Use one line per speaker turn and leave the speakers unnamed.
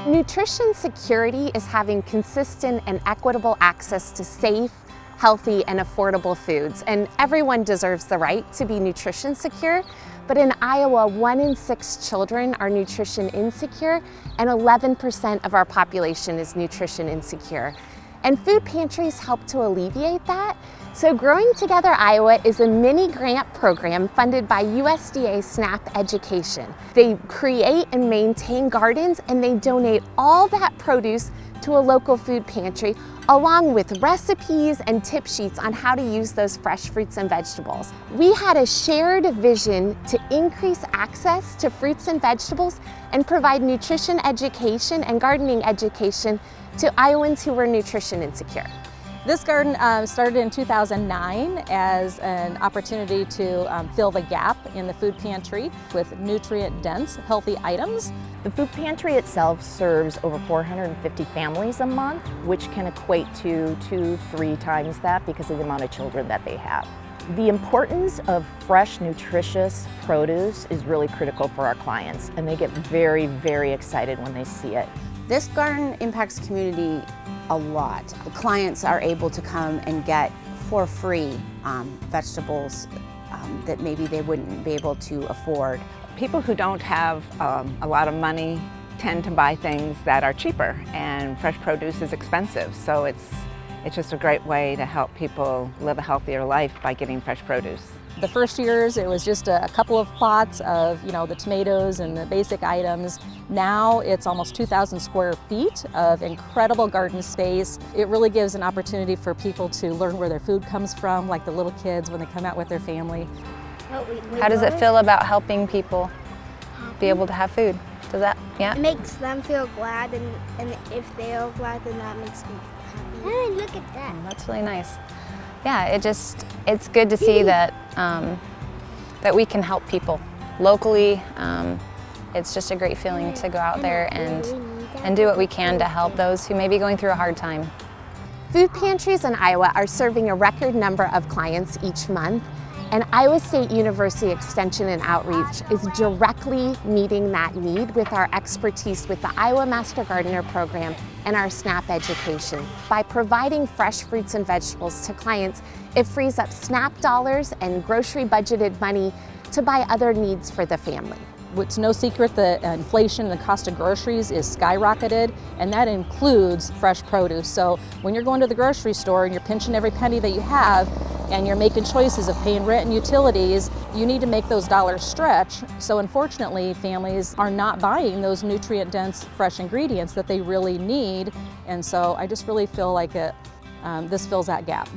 Nutrition security is having consistent and equitable access to safe, healthy, and affordable foods. And everyone deserves the right to be nutrition secure. But in Iowa, 1 in 6 children are nutrition insecure, and 11% of our population is nutrition insecure. And food pantries help to alleviate that. So Growing Together Iowa is a mini grant program funded by USDA SNAP Education. They create and maintain gardens, and they donate all that produce to a local food pantry, along with recipes and tip sheets on how to use those fresh fruits and vegetables. We had a shared vision to increase access to fruits and vegetables and provide nutrition education and gardening education to Iowans who were nutrition insecure.
This garden started in 2009 as an opportunity to fill the gap in the food pantry with nutrient-dense, healthy items.
The food pantry itself serves over 450 families a month, which can equate to 2-3 times that because of the amount of children that they have. The importance of fresh, nutritious produce is really critical for our clients, and they get very, very excited when they see it.
This garden impacts community a lot. The clients are able to come and get for free vegetables that maybe they wouldn't be able to afford.
People who don't have a lot of money tend to buy things that are cheaper, and fresh produce is expensive. So it's just a great way to help people live a healthier life by getting fresh produce.
The first years it was just a couple of plots of the tomatoes and the basic items. Now it's almost 2,000 square feet of incredible garden space. It really gives an opportunity for people to learn where their food comes from, like the little kids when they come out with their family.
How does it feel about helping people be able to have food? Does that, yeah?
It makes them feel glad, and if they are glad, then that makes me happy. Hey, look at that.
That's really nice. Yeah, it's good to see that that we can help people locally. It's just a great feeling to go out there and do what we can to help those who may be going through a hard time.
Food pantries in Iowa are serving a record number of clients each month, and Iowa State University Extension and Outreach is directly meeting that need with our expertise with the Iowa Master Gardener Program and our SNAP education. By providing fresh fruits and vegetables to clients, it frees up SNAP dollars and grocery budgeted money to buy other needs for the family.
It's no secret that inflation, the cost of groceries is skyrocketed, and that includes fresh produce. So when you're going to the grocery store and you're pinching every penny that you have, and you're making choices of paying rent and utilities, you need to make those dollars stretch. So unfortunately, families are not buying those nutrient-dense fresh ingredients that they really need. And so I just really feel like this fills that gap.